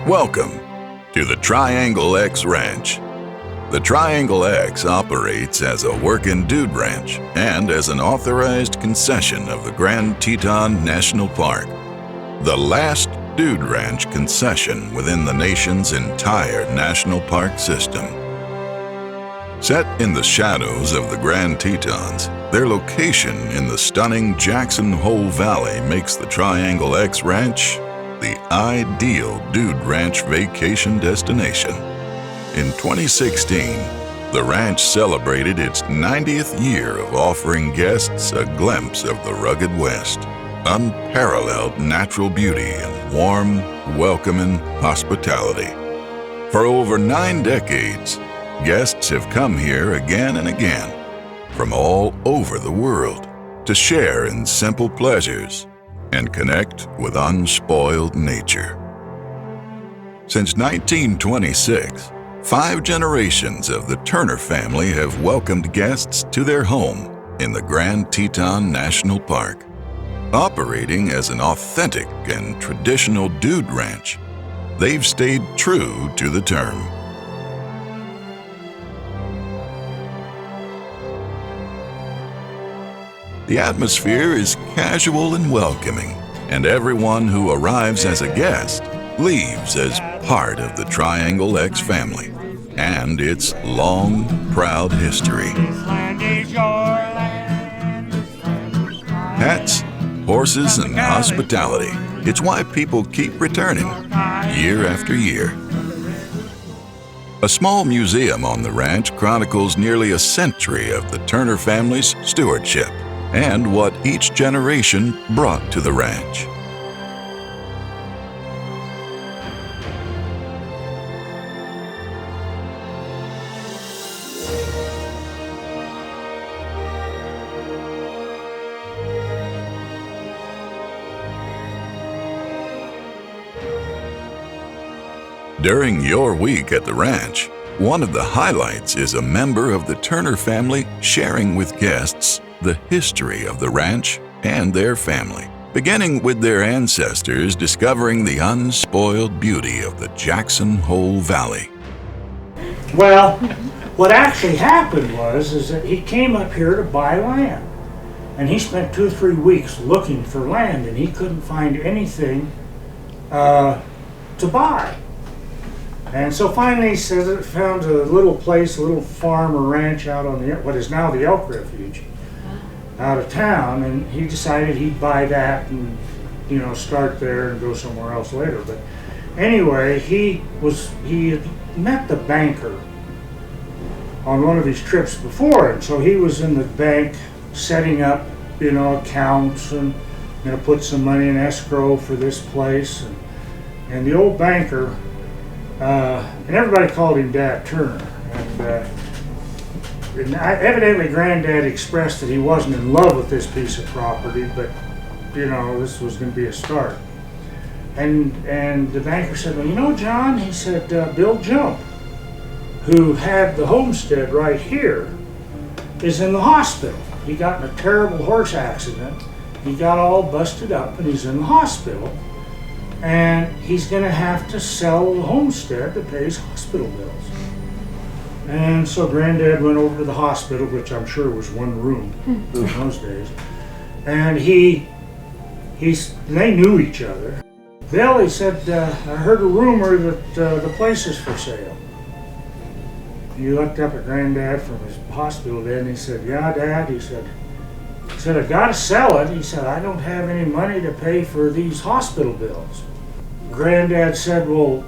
Welcome to the Triangle X Ranch. The Triangle X operates as a working dude ranch and as an authorized concession of the Grand Teton National Park, the last dude ranch concession within the nation's entire national park system. Set in the shadows of the Grand Tetons, their location in the stunning Jackson Hole Valley makes the Triangle X Ranch the ideal dude ranch vacation destination. In 2016, the ranch celebrated its 90th year of offering guests a glimpse of the rugged West, unparalleled natural beauty and warm, welcoming hospitality. For over 9 decades, guests have come here again and again from all over the world to share in simple pleasures and connect with unspoiled nature. Since 1926, 5 generations of the Turner family have welcomed guests to their home in the Grand Teton National Park. Operating as an authentic and traditional dude ranch, they've stayed true to the term. The atmosphere is casual and welcoming, and everyone who arrives as a guest leaves as part of the Triangle X family and its long, proud history. Hats, horses, and hospitality. It's why people keep returning year after year. A small museum on the ranch chronicles nearly a century of the Turner family's stewardship and what each generation brought to the ranch. During your week at the ranch, one of the highlights is a member of the Turner family sharing with guests the history of the ranch and their family, beginning with their ancestors discovering the unspoiled beauty of the Jackson Hole Valley. Well, what actually happened is that he came up here to buy land, and he spent 2 or 3 weeks looking for land, and he couldn't find anything to buy. And so finally he says it found a little place, a little farm or ranch out on what is now the Elk Refuge, out of town, and he decided he'd buy that and, start there and go somewhere else later. But anyway, he had met the banker on one of his trips before, and so he was in the bank setting up, accounts and put some money in escrow for this place, and the old banker, and everybody called him Dad Turner, and evidently Granddad expressed that he wasn't in love with this piece of property, but this was going to be a start. And the banker said, well, John, he said, Bill Jump, who had the homestead right here, is in the hospital. He got in a terrible horse accident. He got all busted up and he's in the hospital. And he's going to have to sell the homestead to pay his hospital bills. And so Granddad went over to the hospital, which I'm sure was one room in those days. And they knew each other. Bill, he said, I heard a rumor that the place is for sale. He looked up at Granddad from his hospital bed and he said, yeah, Dad, he said, I gotta sell it. He said, I don't have any money to pay for these hospital bills. Granddad said, well,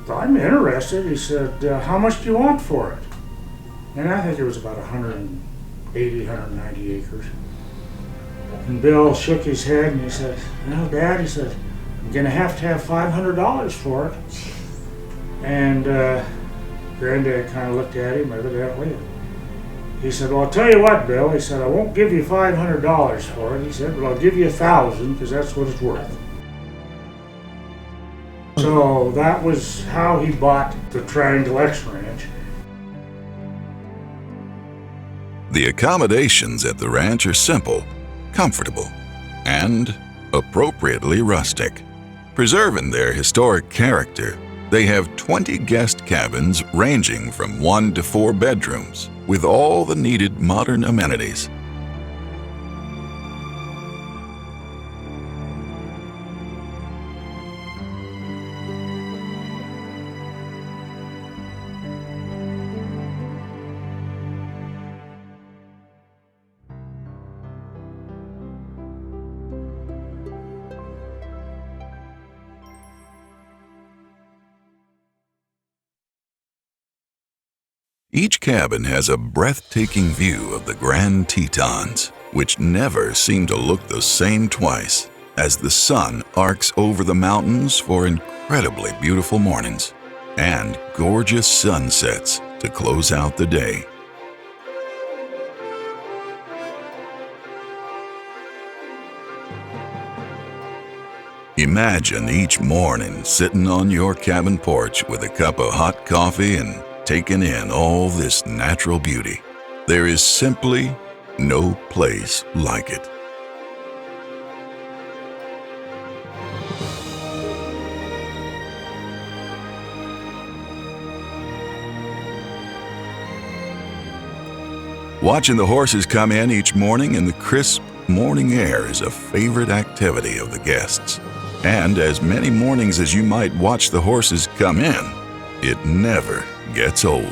I'm interested. He said, how much do you want for it? And I think it was about $120,000 80, 190 acres. And Bill shook his head and he said, "Well, Dad," he said, "I'm going to have $500 for it." And Granddad kind of looked at him evidently. He said, "Well, I'll tell you what, Bill," he said, "I won't give you $500 for it," he said, "but I'll give you 1,000 because that's what it's worth." So that was how he bought the Triangle X Ranch. The accommodations at the ranch are simple, comfortable, and appropriately rustic. Preserving their historic character, they have 20 guest cabins ranging from 1 to 4 bedrooms with all the needed modern amenities. Each cabin has a breathtaking view of the Grand Tetons, which never seem to look the same twice, as the sun arcs over the mountains for incredibly beautiful mornings and gorgeous sunsets to close out the day. Imagine each morning sitting on your cabin porch with a cup of hot coffee and taking in all this natural beauty. There is simply no place like it. Watching the horses come in each morning in the crisp morning air is a favorite activity of the guests. And as many mornings as you might watch the horses come in, it never gets old.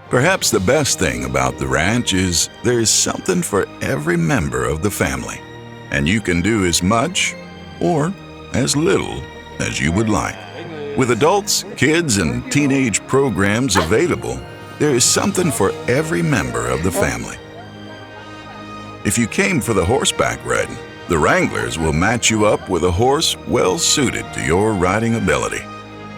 Perhaps the best thing about the ranch is there's something for every member of the family, and you can do as much or as little as you would like. With adults, kids, and teenage programs available, there is something for every member of the family. If you came for the horseback riding, the Wranglers will match you up with a horse well suited to your riding ability.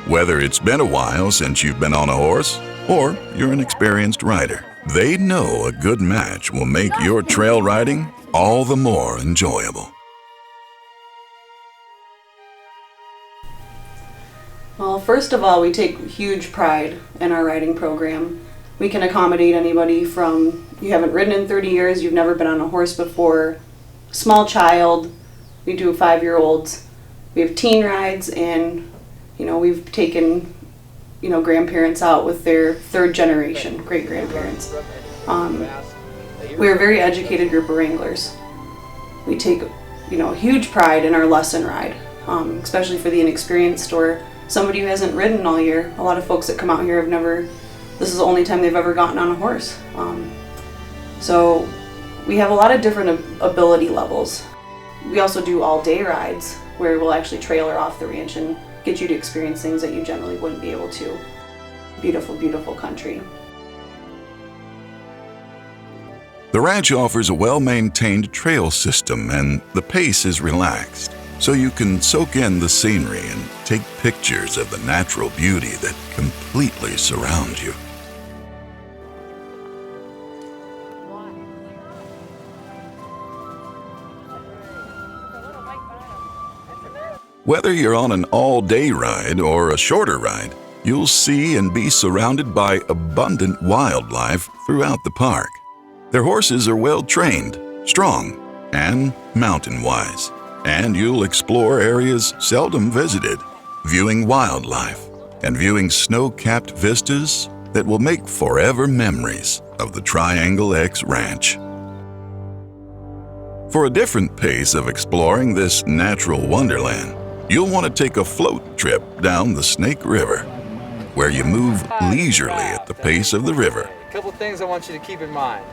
Whether it's been a while since you've been on a horse, or you're an experienced rider, they know a good match will make your trail riding all the more enjoyable. Well, first of all, we take huge pride in our riding program. We can accommodate anybody from you haven't ridden in 30 years, you've never been on a horse before, small child, we do 5-year-olds, we have teen rides, and we've taken grandparents out with their 3rd generation, great-grandparents. We're a very educated group of wranglers. We take, huge pride in our lesson ride, especially for the inexperienced or somebody who hasn't ridden all year. A lot of folks that come out here this is the only time they've ever gotten on a horse. So we have a lot of different ability levels. We also do all-day rides where we'll actually trailer off the ranch and get you to experience things that you generally wouldn't be able to. Beautiful, beautiful country. The ranch offers a well-maintained trail system, and the pace is relaxed, so you can soak in the scenery and take pictures of the natural beauty that completely surrounds you. Whether you're on an all-day ride or a shorter ride, you'll see and be surrounded by abundant wildlife throughout the park. Their horses are well-trained, strong, and mountain-wise, and you'll explore areas seldom visited, viewing wildlife and viewing snow-capped vistas that will make forever memories of the Triangle X Ranch. For a different pace of exploring this natural wonderland, you'll want to take a float trip down the Snake River, where you move leisurely at the pace of the river. A couple things I want you to keep in mind.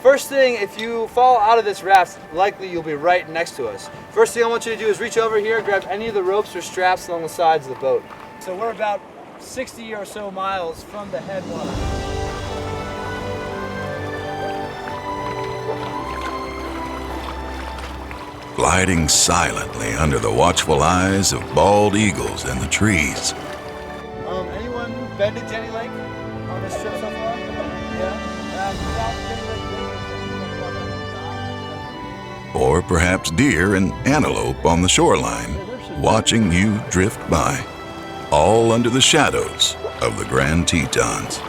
First thing, if you fall out of this raft, likely you'll be right next to us. First thing I want you to do is reach over here, grab any of the ropes or straps along the sides of the boat. So we're about 60 or so miles from the headwater. Gliding silently under the watchful eyes of bald eagles in the trees. Anyone been to Jenny Lake on this trip so far? Yeah? Or perhaps deer and antelope on the shoreline, watching you drift by, all under the shadows of the Grand Tetons.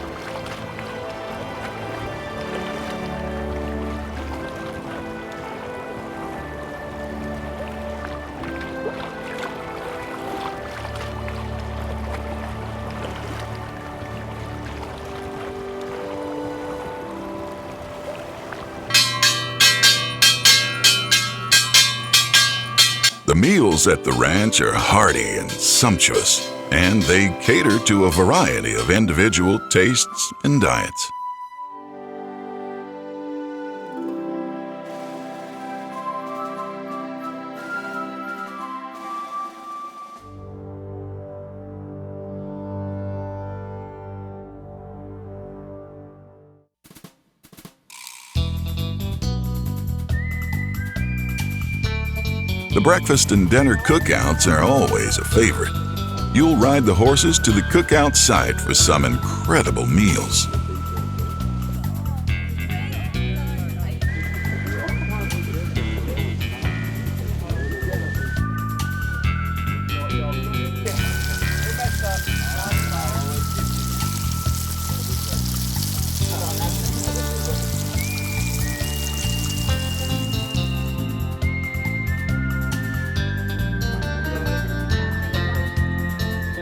The meals at the ranch are hearty and sumptuous, and they cater to a variety of individual tastes and diets. The breakfast and dinner cookouts are always a favorite. You'll ride the horses to the cookout site for some incredible meals.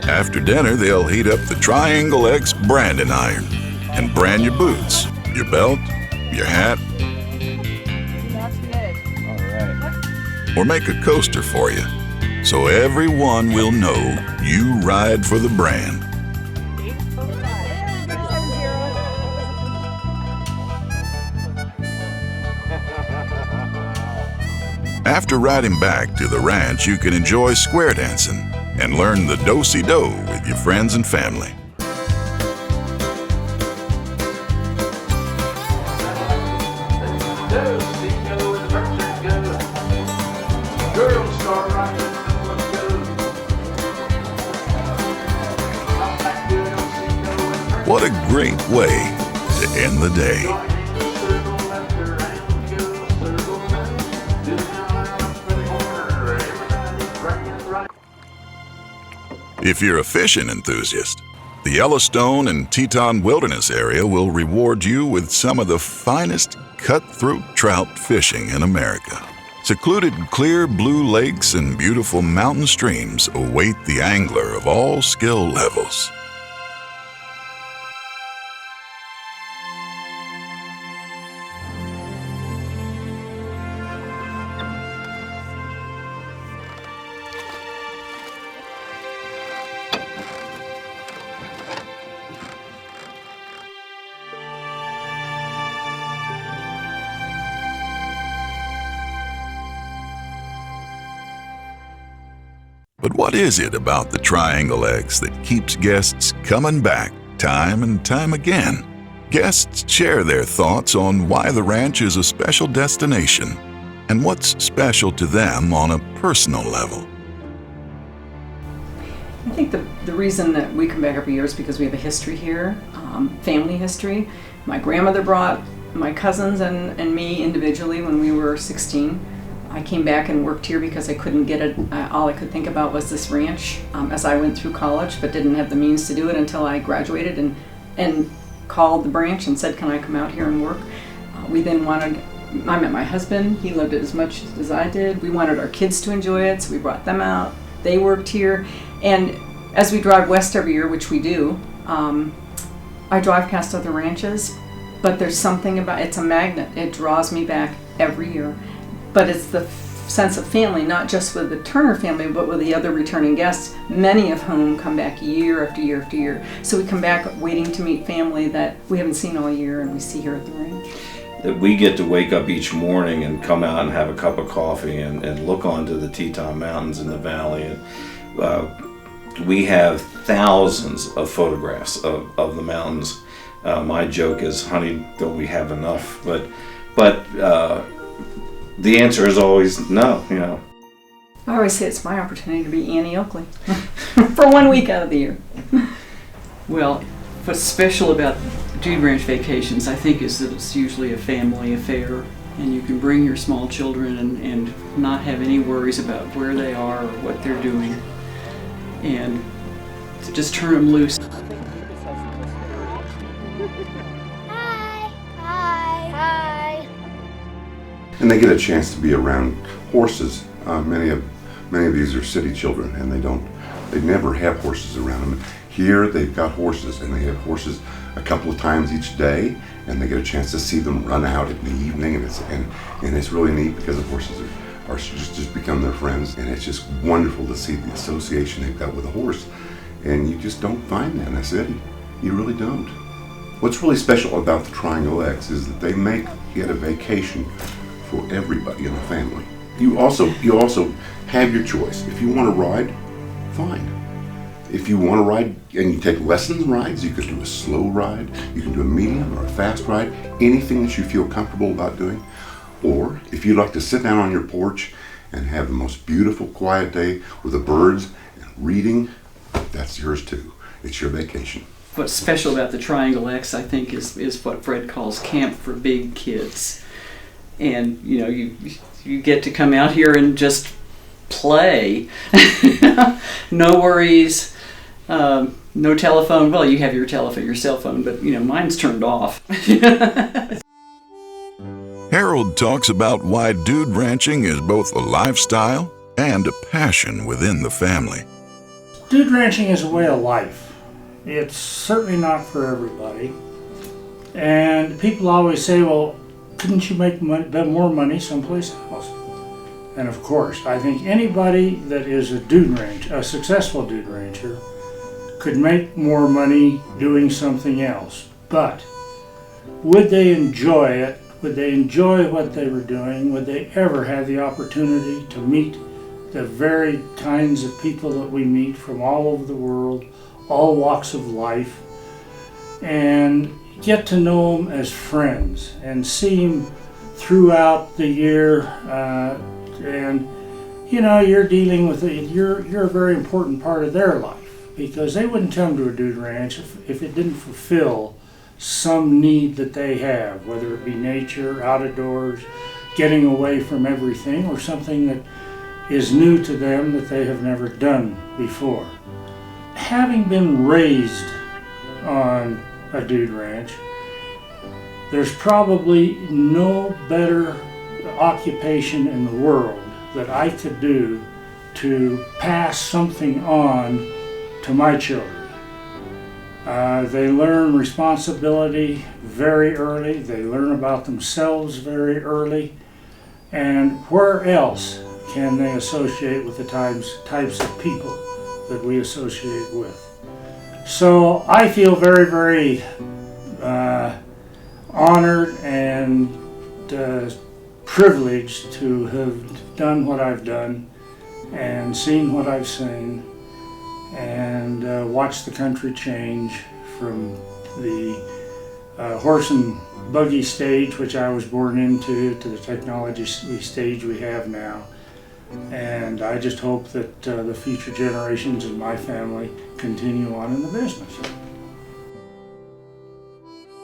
After dinner, they'll heat up the Triangle X branding iron and brand your boots, your belt, your hat, or make a coaster for you, so everyone will know you ride for the brand. After riding back to the ranch, you can enjoy square dancing and learn the do-si-do with your friends and family. What a great way to end the day. If you're a fishing enthusiast, the Yellowstone and Teton Wilderness area will reward you with some of the finest cutthroat trout fishing in America. Secluded clear blue lakes and beautiful mountain streams await the angler of all skill levels. But what is it about the Triangle X that keeps guests coming back time and time again? Guests share their thoughts on why the ranch is a special destination and what's special to them on a personal level. I think the reason that we come back every year is because we have a history here, family history. My grandmother brought my cousins and me individually when we were 16. I came back and worked here because I couldn't get it. All I could think about was this ranch as I went through college, but didn't have the means to do it until I graduated and called the branch and said, can I come out here and work? I met my husband. He loved it as much as I did. We wanted our kids to enjoy it, so we brought them out. They worked here. And as we drive west every year, which we do, I drive past other ranches, but there's something about it's a magnet. It draws me back every year. But it's the sense of family, not just with the Turner family, but with the other returning guests, many of whom come back year after year after year. So we come back waiting to meet family that we haven't seen all year and we see here at the ranch. That we get to wake up each morning and come out and have a cup of coffee and look onto the Teton Mountains in the valley. And we have thousands of photographs of the mountains. My joke is, honey, don't we have enough? But the answer is always no, you know. I always say it's my opportunity to be Annie Oakley for 1 week out of the year. Well, what's special about Dude Ranch vacations, I think, is that it's usually a family affair, and you can bring your small children and not have any worries about where they are or what they're doing, and to just turn them loose. And they get a chance to be around horses. Many of these are city children, and they never have horses around them. Here they've got horses, and they have horses a couple of times each day, and they get a chance to see them run out in the evening, and it's really neat because the horses are just become their friends, and it's just wonderful to see the association they've got with a horse, and you just don't find that in the city. You really don't. What's really special about the Triangle X is that they make it a vacation for everybody in the family. You also have your choice. If you want to ride, fine. If you want to ride and you take lessons rides, you can do a slow ride, you can do a medium or a fast ride, anything that you feel comfortable about doing. Or if you like to sit down on your porch and have the most beautiful quiet day with the birds and reading, that's yours too. It's your vacation. What's special about the Triangle X, I think, is what Fred calls camp for big kids. And you know, you get to come out here and just play. No worries. No telephone. Well, you have your cell phone, but you know, mine's turned off. Harold talks about why dude ranching is both a lifestyle and a passion within the family. Dude ranching is a way of life. It's certainly not for everybody. And people always say, well, couldn't you make more money someplace else? And of course, I think anybody that is a successful dude rancher, could make more money doing something else. But would they enjoy it? Would they enjoy what they were doing? Would they ever have the opportunity to meet the very kinds of people that we meet from all over the world, all walks of life, and get to know them as friends and see them throughout the year? And you know, you're dealing with you're a very important part of their life, because they wouldn't come to a dude ranch if it didn't fulfill some need that they have, whether it be nature, out of doors, getting away from everything, or something that is new to them that they have never done before. Having been raised on a dude ranch, there's probably no better occupation in the world that I could do to pass something on to my children. They learn responsibility very early. They learn about themselves very early. And where else can they associate with the types of people that we associate with? So I feel very, very honored and privileged to have done what I've done and seen what I've seen, and watched the country change from the horse and buggy stage, which I was born into, to the technology stage we have now. And I just hope that the future generations in my family continue on in the business.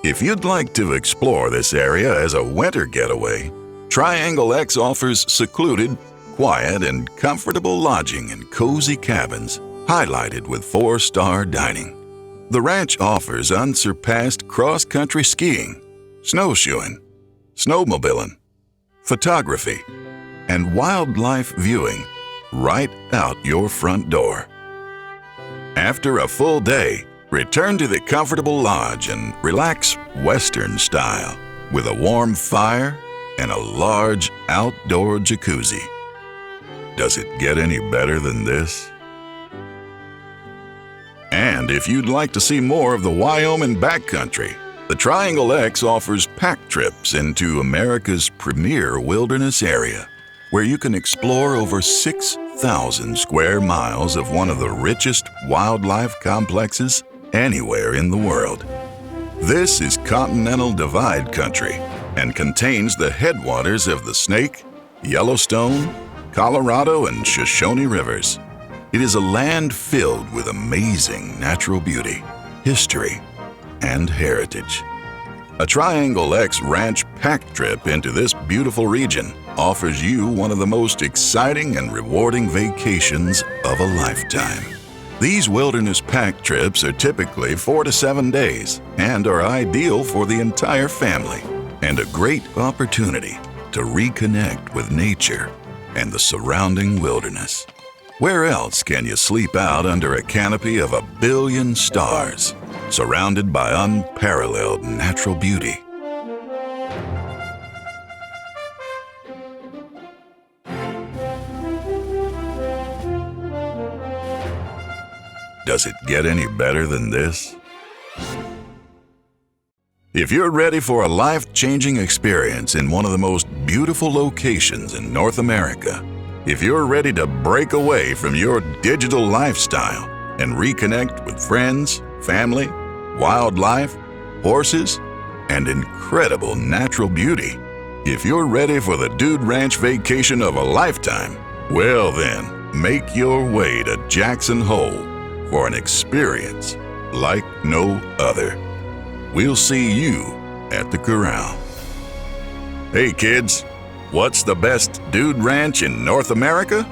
If you'd like to explore this area as a winter getaway, Triangle X offers secluded, quiet, and comfortable lodging in cozy cabins, highlighted with 4-star dining. The ranch offers unsurpassed cross-country skiing, snowshoeing, snowmobiling, photography, and wildlife viewing right out your front door. After a full day, return to the comfortable lodge and relax Western style with a warm fire and a large outdoor jacuzzi. Does it get any better than this? And if you'd like to see more of the Wyoming backcountry, the Triangle X offers pack trips into America's premier wilderness area, where you can explore over 6,000 square miles of one of the richest wildlife complexes anywhere in the world. This is Continental Divide Country and contains the headwaters of the Snake, Yellowstone, Colorado, and Shoshone rivers. It is a land filled with amazing natural beauty, history, and heritage. A Triangle X ranch pack trip into this beautiful region offers you one of the most exciting and rewarding vacations of a lifetime. These wilderness pack trips are typically 4 to 7 days and are ideal for the entire family and a great opportunity to reconnect with nature and the surrounding wilderness. Where else can you sleep out under a canopy of 1 billion stars, surrounded by unparalleled natural beauty? Does it get any better than this? If you're ready for a life-changing experience in one of the most beautiful locations in North America, if you're ready to break away from your digital lifestyle and reconnect with friends, family, wildlife, horses, and incredible natural beauty, if you're ready for the Dude Ranch vacation of a lifetime, well then, make your way to Jackson Hole for an experience like no other. We'll see you at the corral. Hey kids, what's the best dude ranch in North America?